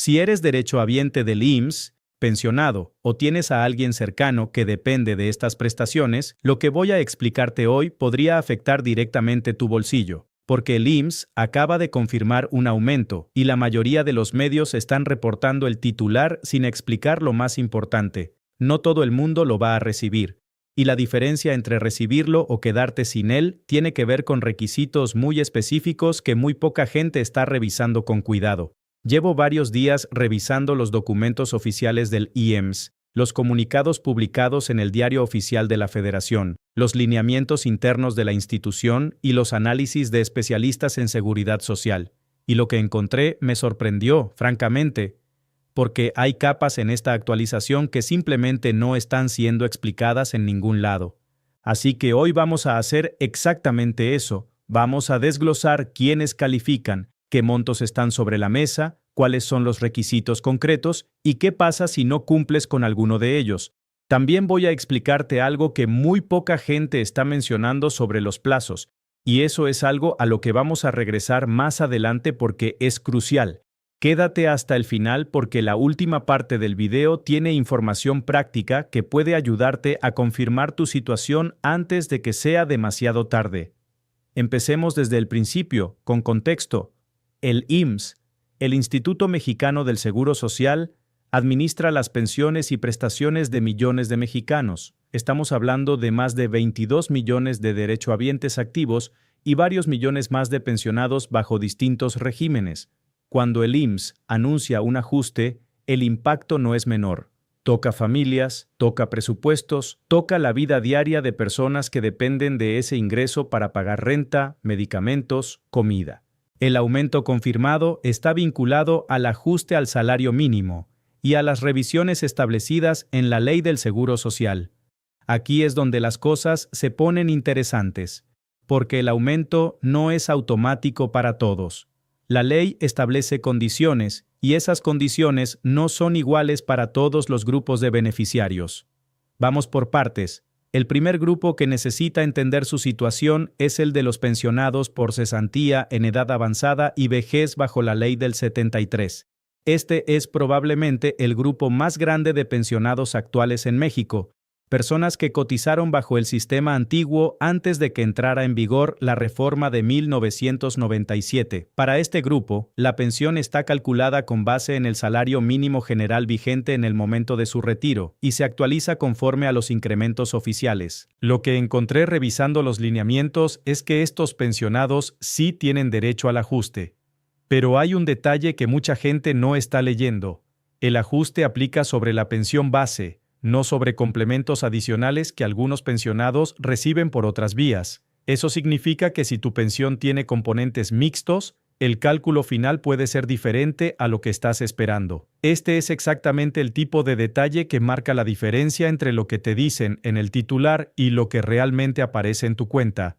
Si eres derechohabiente del IMSS, pensionado o tienes a alguien cercano que depende de estas prestaciones, lo que voy a explicarte hoy podría afectar directamente tu bolsillo, porque el IMSS acaba de confirmar un aumento y la mayoría de los medios están reportando el titular sin explicar lo más importante. No todo el mundo lo va a recibir, y la diferencia entre recibirlo o quedarte sin él tiene que ver con requisitos muy específicos que muy poca gente está revisando con cuidado. Llevo varios días revisando los documentos oficiales del IMSS, los comunicados publicados en el Diario Oficial de la Federación, los lineamientos internos de la institución y los análisis de especialistas en seguridad social. Y lo que encontré me sorprendió, francamente, porque hay capas en esta actualización que simplemente no están siendo explicadas en ningún lado. Así que hoy vamos a hacer exactamente eso. Vamos a desglosar quiénes califican, qué montos están sobre la mesa, cuáles son los requisitos concretos y qué pasa si no cumples con alguno de ellos. También voy a explicarte algo que muy poca gente está mencionando sobre los plazos, y eso es algo a lo que vamos a regresar más adelante porque es crucial. Quédate hasta el final porque la última parte del video tiene información práctica que puede ayudarte a confirmar tu situación antes de que sea demasiado tarde. Empecemos desde el principio, con contexto. El IMSS, el Instituto Mexicano del Seguro Social, administra las pensiones y prestaciones de millones de mexicanos. Estamos hablando de más de 22 millones de derechohabientes activos y varios millones más de pensionados bajo distintos regímenes. Cuando el IMSS anuncia un ajuste, el impacto no es menor. Toca familias, toca presupuestos, toca la vida diaria de personas que dependen de ese ingreso para pagar renta, medicamentos, comida. El aumento confirmado está vinculado al ajuste al salario mínimo y a las revisiones establecidas en la Ley del Seguro Social. Aquí es donde las cosas se ponen interesantes, porque el aumento no es automático para todos. La ley establece condiciones y esas condiciones no son iguales para todos los grupos de beneficiarios. Vamos por partes. El primer grupo que necesita entender su situación es el de los pensionados por cesantía en edad avanzada y vejez bajo la ley del 73. Este es probablemente el grupo más grande de pensionados actuales en México, personas que cotizaron bajo el sistema antiguo antes de que entrara en vigor la reforma de 1997. Para este grupo, la pensión está calculada con base en el salario mínimo general vigente en el momento de su retiro y se actualiza conforme a los incrementos oficiales. Lo que encontré revisando los lineamientos es que estos pensionados sí tienen derecho al ajuste. Pero hay un detalle que mucha gente no está leyendo. El ajuste aplica sobre la pensión base, no sobre complementos adicionales que algunos pensionados reciben por otras vías. Eso significa que si tu pensión tiene componentes mixtos, el cálculo final puede ser diferente a lo que estás esperando. Este es exactamente el tipo de detalle que marca la diferencia entre lo que te dicen en el titular y lo que realmente aparece en tu cuenta.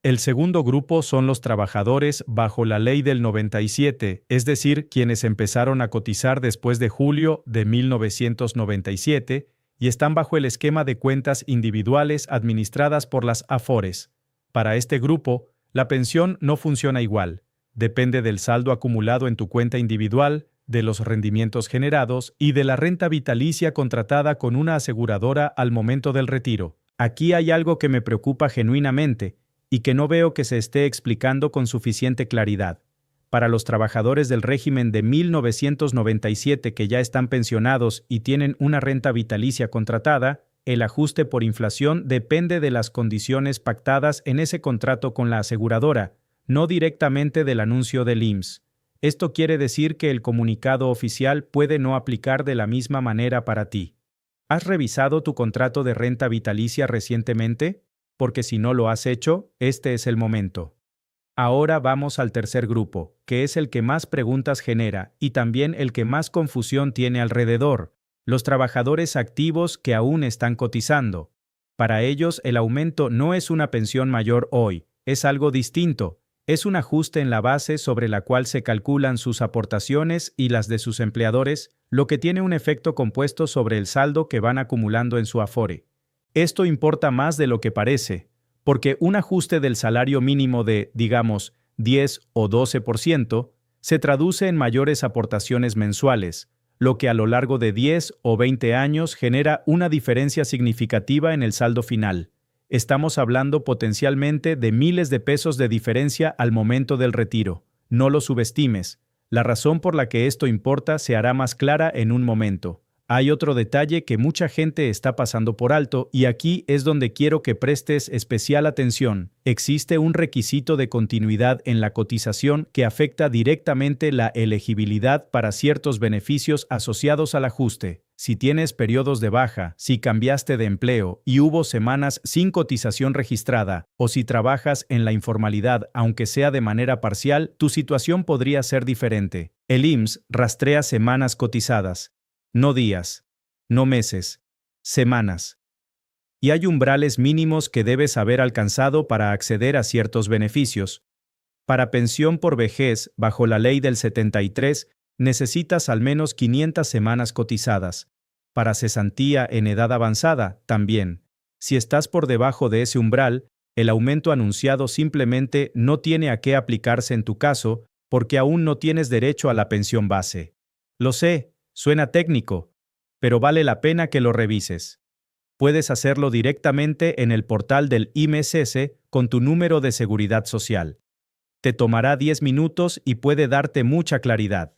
El segundo grupo son los trabajadores bajo la ley del 97, es decir, quienes empezaron a cotizar después de julio de 1997, y están bajo el esquema de cuentas individuales administradas por las AFORES. Para este grupo, la pensión no funciona igual. Depende del saldo acumulado en tu cuenta individual, de los rendimientos generados y de la renta vitalicia contratada con una aseguradora al momento del retiro. Aquí hay algo que me preocupa genuinamente y que no veo que se esté explicando con suficiente claridad. Para los trabajadores del régimen de 1997 que ya están pensionados y tienen una renta vitalicia contratada, el ajuste por inflación depende de las condiciones pactadas en ese contrato con la aseguradora, no directamente del anuncio del IMSS. Esto quiere decir que el comunicado oficial puede no aplicar de la misma manera para ti. ¿Has revisado tu contrato de renta vitalicia recientemente? Porque si no lo has hecho, este es el momento. Ahora vamos al tercer grupo, que es el que más preguntas genera y también el que más confusión tiene alrededor, los trabajadores activos que aún están cotizando. Para ellos el aumento no es una pensión mayor hoy, es algo distinto, es un ajuste en la base sobre la cual se calculan sus aportaciones y las de sus empleadores, lo que tiene un efecto compuesto sobre el saldo que van acumulando en su Afore. Esto importa más de lo que parece, porque un ajuste del salario mínimo de, digamos, 10 o 12% se traduce en mayores aportaciones mensuales, lo que a lo largo de 10 o 20 años genera una diferencia significativa en el saldo final. Estamos hablando potencialmente de miles de pesos de diferencia al momento del retiro. No lo subestimes. La razón por la que esto importa se hará más clara en un momento. Hay otro detalle que mucha gente está pasando por alto y aquí es donde quiero que prestes especial atención. Existe un requisito de continuidad en la cotización que afecta directamente la elegibilidad para ciertos beneficios asociados al ajuste. Si tienes periodos de baja, si cambiaste de empleo y hubo semanas sin cotización registrada, o si trabajas en la informalidad aunque sea de manera parcial, tu situación podría ser diferente. El IMSS rastrea semanas cotizadas. No días, no meses, semanas. Y hay umbrales mínimos que debes haber alcanzado para acceder a ciertos beneficios. Para pensión por vejez, bajo la ley del 73, necesitas al menos 500 semanas cotizadas. Para cesantía en edad avanzada, también. Si estás por debajo de ese umbral, el aumento anunciado simplemente no tiene a qué aplicarse en tu caso, porque aún no tienes derecho a la pensión base. Lo sé. Suena técnico, pero vale la pena que lo revises. Puedes hacerlo directamente en el portal del IMSS con tu número de seguridad social. Te tomará 10 minutos y puede darte mucha claridad.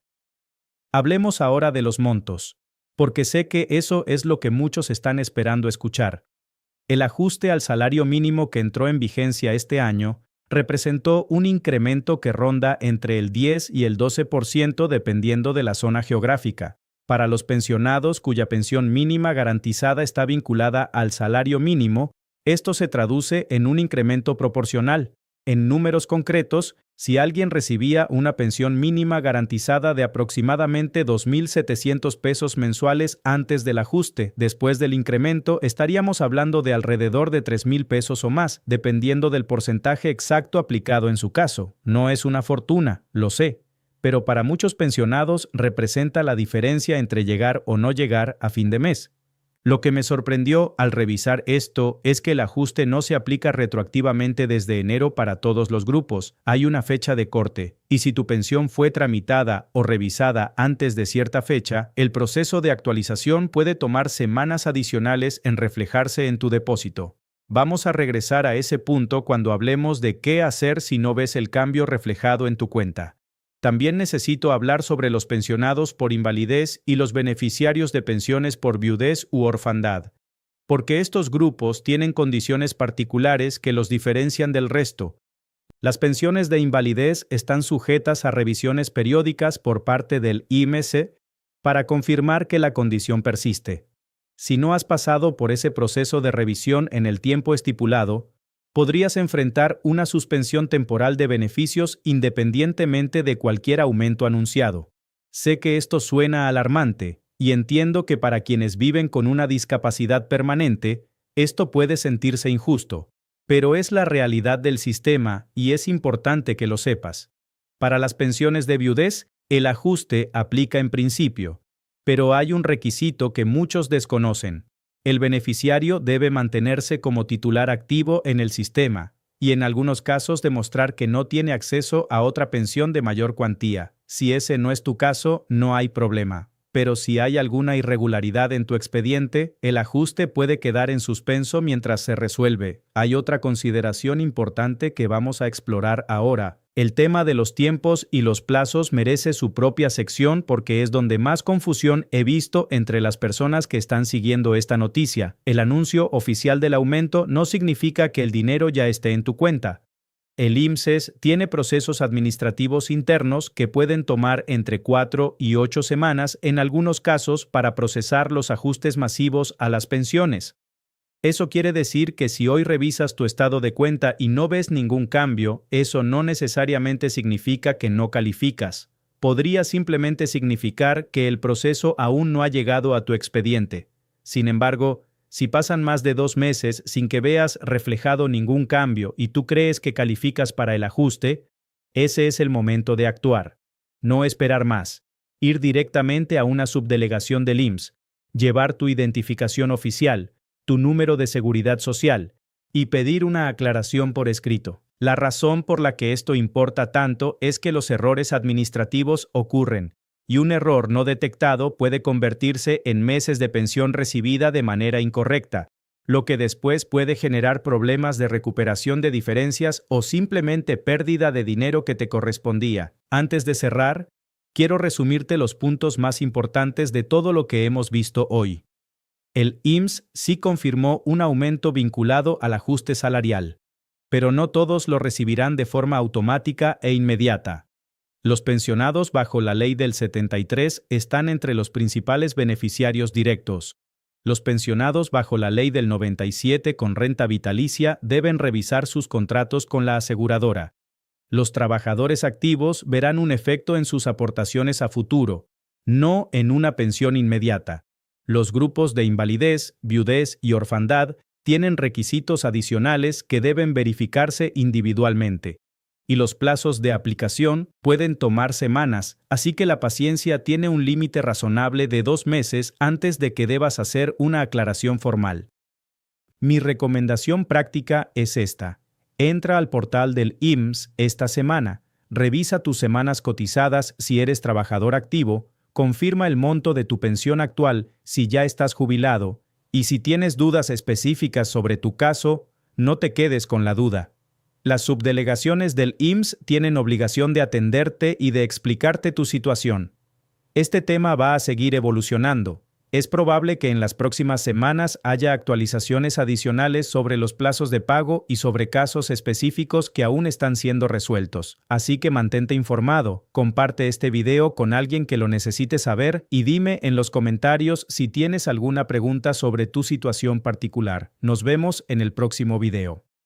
Hablemos ahora de los montos, porque sé que eso es lo que muchos están esperando escuchar. El ajuste al salario mínimo que entró en vigencia este año representó un incremento que ronda entre el 10 y el 12% dependiendo de la zona geográfica. Para los pensionados cuya pensión mínima garantizada está vinculada al salario mínimo, esto se traduce en un incremento proporcional. En números concretos, si alguien recibía una pensión mínima garantizada de aproximadamente 2.700 pesos mensuales antes del ajuste, después del incremento estaríamos hablando de alrededor de 3.000 pesos o más, dependiendo del porcentaje exacto aplicado en su caso. No es una fortuna, lo sé. Pero para muchos pensionados representa la diferencia entre llegar o no llegar a fin de mes. Lo que me sorprendió al revisar esto es que el ajuste no se aplica retroactivamente desde enero para todos los grupos, hay una fecha de corte, y si tu pensión fue tramitada o revisada antes de cierta fecha, el proceso de actualización puede tomar semanas adicionales en reflejarse en tu depósito. Vamos a regresar a ese punto cuando hablemos de qué hacer si no ves el cambio reflejado en tu cuenta. También necesito hablar sobre los pensionados por invalidez y los beneficiarios de pensiones por viudez u orfandad, porque estos grupos tienen condiciones particulares que los diferencian del resto. Las pensiones de invalidez están sujetas a revisiones periódicas por parte del IMSS para confirmar que la condición persiste. Si no has pasado por ese proceso de revisión en el tiempo estipulado, podrías enfrentar una suspensión temporal de beneficios independientemente de cualquier aumento anunciado. Sé que esto suena alarmante, y entiendo que para quienes viven con una discapacidad permanente, esto puede sentirse injusto, pero es la realidad del sistema y es importante que lo sepas. Para las pensiones de viudez, el ajuste aplica en principio, pero hay un requisito que muchos desconocen. El beneficiario debe mantenerse como titular activo en el sistema y en algunos casos demostrar que no tiene acceso a otra pensión de mayor cuantía. Si ese no es tu caso, no hay problema. Pero si hay alguna irregularidad en tu expediente, el ajuste puede quedar en suspenso mientras se resuelve. Hay otra consideración importante que vamos a explorar ahora. El tema de los tiempos y los plazos merece su propia sección porque es donde más confusión he visto entre las personas que están siguiendo esta noticia. El anuncio oficial del aumento no significa que el dinero ya esté en tu cuenta. El IMSS tiene procesos administrativos internos que pueden tomar entre 4 y 8 semanas en algunos casos para procesar los ajustes masivos a las pensiones. Eso quiere decir que si hoy revisas tu estado de cuenta y no ves ningún cambio, eso no necesariamente significa que no calificas. Podría simplemente significar que el proceso aún no ha llegado a tu expediente. Sin embargo, si pasan más de 2 meses sin que veas reflejado ningún cambio y tú crees que calificas para el ajuste, ese es el momento de actuar. No esperar más. Ir directamente a una subdelegación del IMSS, llevar tu identificación oficial, tu número de seguridad social y pedir una aclaración por escrito. La razón por la que esto importa tanto es que los errores administrativos ocurren, y un error no detectado puede convertirse en meses de pensión recibida de manera incorrecta, lo que después puede generar problemas de recuperación de diferencias o simplemente pérdida de dinero que te correspondía. Antes de cerrar, quiero resumirte los puntos más importantes de todo lo que hemos visto hoy. El IMSS sí confirmó un aumento vinculado al ajuste salarial, pero no todos lo recibirán de forma automática e inmediata. Los pensionados bajo la ley del 73 están entre los principales beneficiarios directos. Los pensionados bajo la ley del 97 con renta vitalicia deben revisar sus contratos con la aseguradora. Los trabajadores activos verán un efecto en sus aportaciones a futuro, no en una pensión inmediata. Los grupos de invalidez, viudez y orfandad tienen requisitos adicionales que deben verificarse individualmente. Y los plazos de aplicación pueden tomar semanas, así que la paciencia tiene un límite razonable de 2 meses antes de que debas hacer una aclaración formal. Mi recomendación práctica es esta. Entra al portal del IMSS esta semana, revisa tus semanas cotizadas si eres trabajador activo, confirma el monto de tu pensión actual si ya estás jubilado, y si tienes dudas específicas sobre tu caso, no te quedes con la duda. Las subdelegaciones del IMSS tienen obligación de atenderte y de explicarte tu situación. Este tema va a seguir evolucionando. Es probable que en las próximas semanas haya actualizaciones adicionales sobre los plazos de pago y sobre casos específicos que aún están siendo resueltos. Así que mantente informado, comparte este video con alguien que lo necesite saber y dime en los comentarios si tienes alguna pregunta sobre tu situación particular. Nos vemos en el próximo video.